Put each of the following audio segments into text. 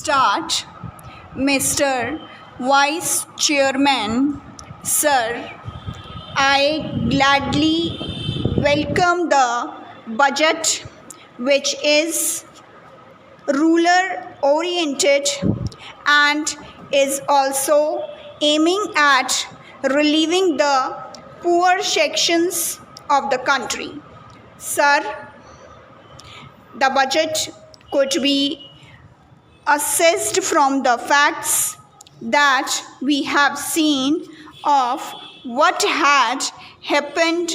start, Mr. Vice Chairman, Sir, I gladly welcome the budget, which is ruler oriented and is also aiming at relieving the poor sections of the country. Sir, the budget could be assessed from the facts that we have seen of what had happened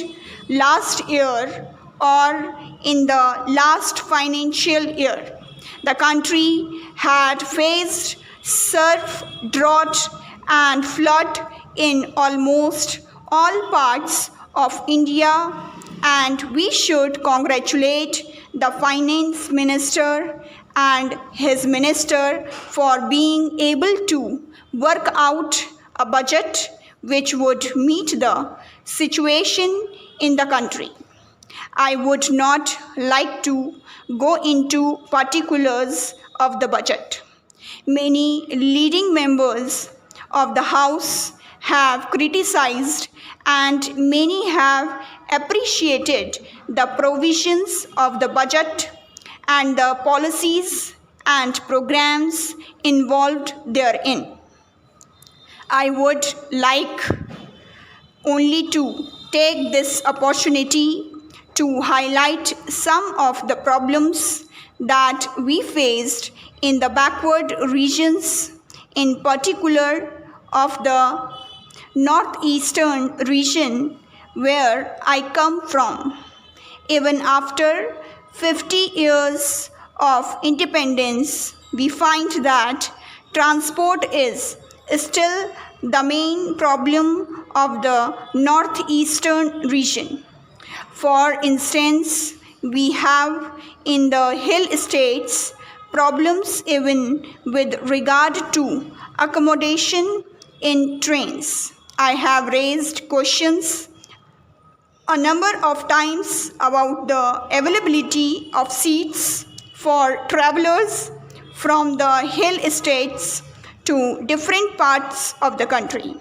last year or in the last financial year. The country had faced surf, drought, and flood in almost all parts of India, and we should congratulate the finance minister and his minister for being able to work out a budget which would meet the situation in the country. I would not like to go into particulars of the budget. Many leading members of the House have criticized and many have appreciated the provisions of the budget and the policies and programs involved therein. I would like only to take this opportunity to highlight some of the problems that we faced in the backward regions, in particular of the northeastern region where I come from. Even after 50 years of independence, we find that transport is still the main problem of the northeastern region. For instance, we have in the hill states problems even with regard to accommodation in trains. I have raised questions a number of times about the availability of seats for travelers from the hill states to different parts of the country.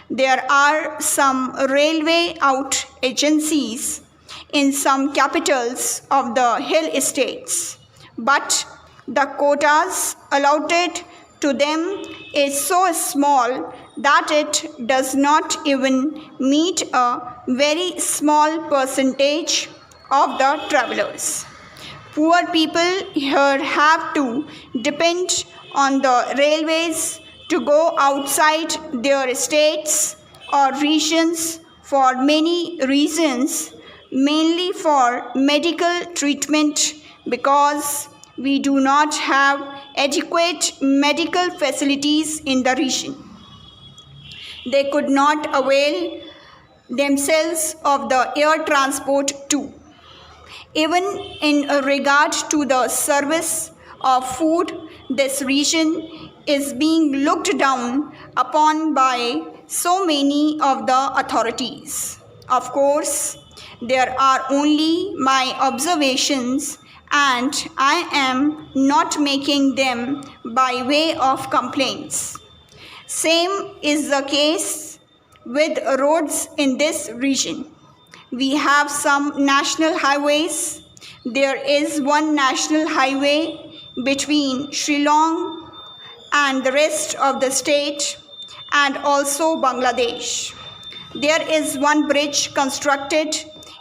There are some railway out agencies in some capitals of the hill states, but the quotas allotted to them is so small that it does not even meet a very small percentage of the travelers. Poor people here have to depend on the railways to go outside their states or regions for many reasons, mainly for medical treatment, because we do not have adequate medical facilities in the region. They could not avail themselves of the air transport too. Even in regard to the service of food, this region is being looked down upon by so many of the authorities. Of course, there are only my observations, and I am not making them by way of complaints. Same is the case with roads in this region. We have some national highways. There is one national highway between Shillong and the rest of the state and also Bangladesh. There is one bridge constructed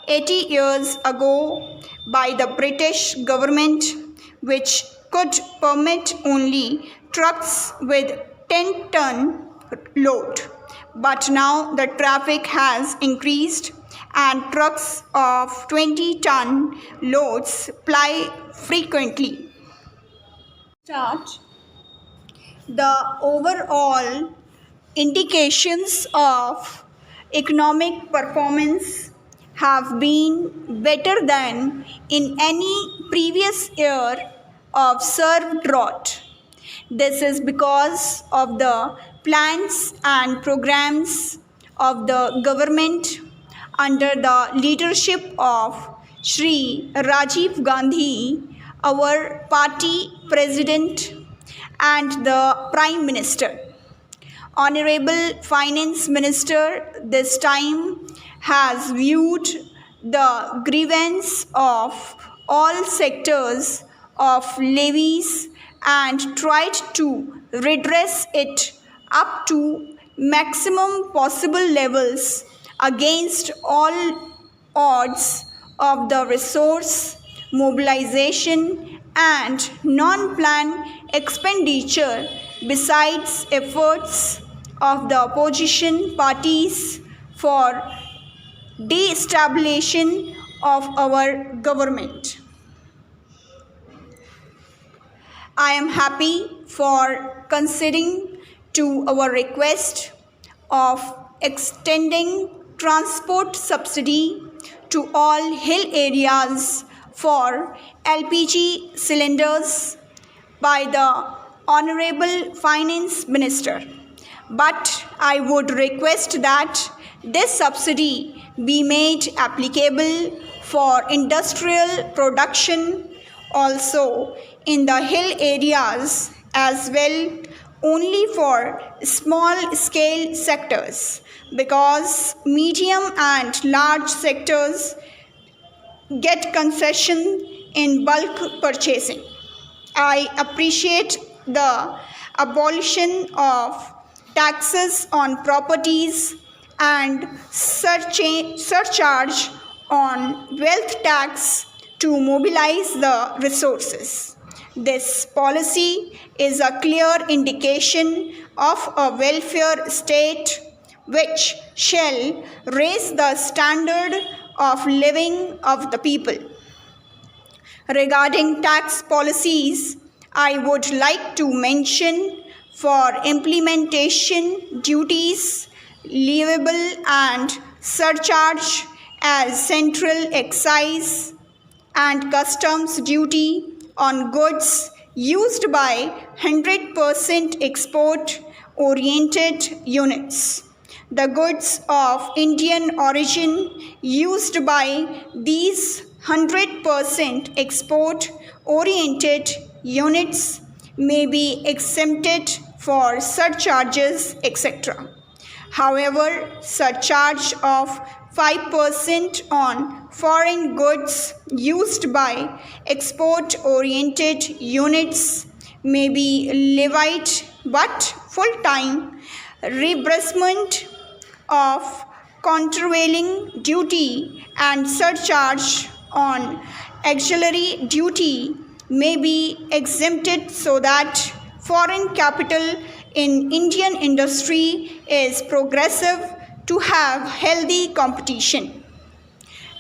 80 years ago by the British government which could permit only trucks with 10-ton load. But now the traffic has increased and trucks of 20-ton loads ply frequently. The overall indications of economic performance have been better than in any previous year of surf drought. This is because of the plans and programs of the government under the leadership of Shri Rajiv Gandhi, our party president, and the Prime Minister. Honorable Finance Minister this time has viewed the grievance of all sectors of levies and tried to redress it up to maximum possible levels against all odds of the resource mobilization and non-planned expenditure, besides efforts of the opposition parties for destabilization of our government. I am happy for conceding to our request of extending transport subsidy to all hill areas for LPG cylinders by the Honorable Finance Minister. But I would request that this subsidy be made applicable for industrial production also in the hill areas as well, only for small scale sectors, because medium and large sectors get concession in bulk purchasing. I appreciate the abolition of taxes on properties and surcharge on wealth tax to mobilize the resources. This policy is a clear indication of a welfare state which shall raise the standard of living of the people. Regarding tax policies, I would like to mention for implementation duties, leviable and surcharge as central excise and customs duty on goods used by 100% export-oriented units. The goods of Indian origin used by these 100% export-oriented units may be exempted for surcharges, etc. However, surcharge of 5% on foreign goods used by export-oriented units may be levied, but full-time reimbursement of countervailing duty and surcharge on auxiliary duty may be exempted so that foreign capital in Indian industry is progressive to have healthy competition.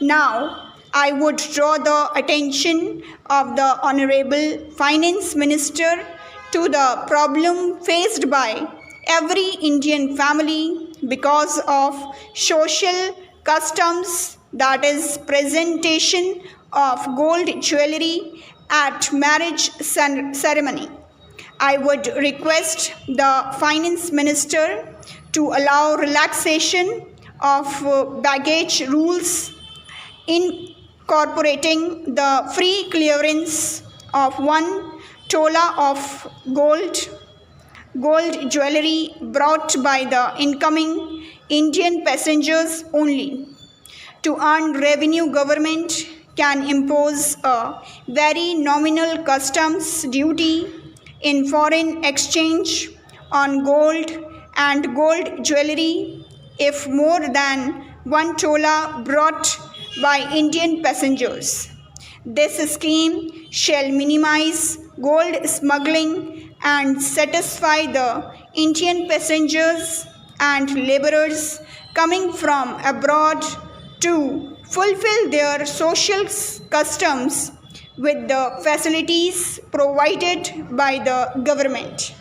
Now, I would draw the attention of the Honorable Finance Minister to the problem faced by every Indian family because of social customs, that is presentation of gold jewelry at marriage ceremony. I would request the Finance Minister to allow relaxation of baggage rules, incorporating the free clearance of 1 tola of gold jewelry brought by the incoming Indian passengers only. To earn revenue, government can impose a very nominal customs duty in foreign exchange on gold and gold jewelry if more than 1 tola brought by Indian passengers. This scheme shall minimize gold smuggling and satisfy the Indian passengers and laborers coming from abroad to fulfill their social customs with the facilities provided by the government.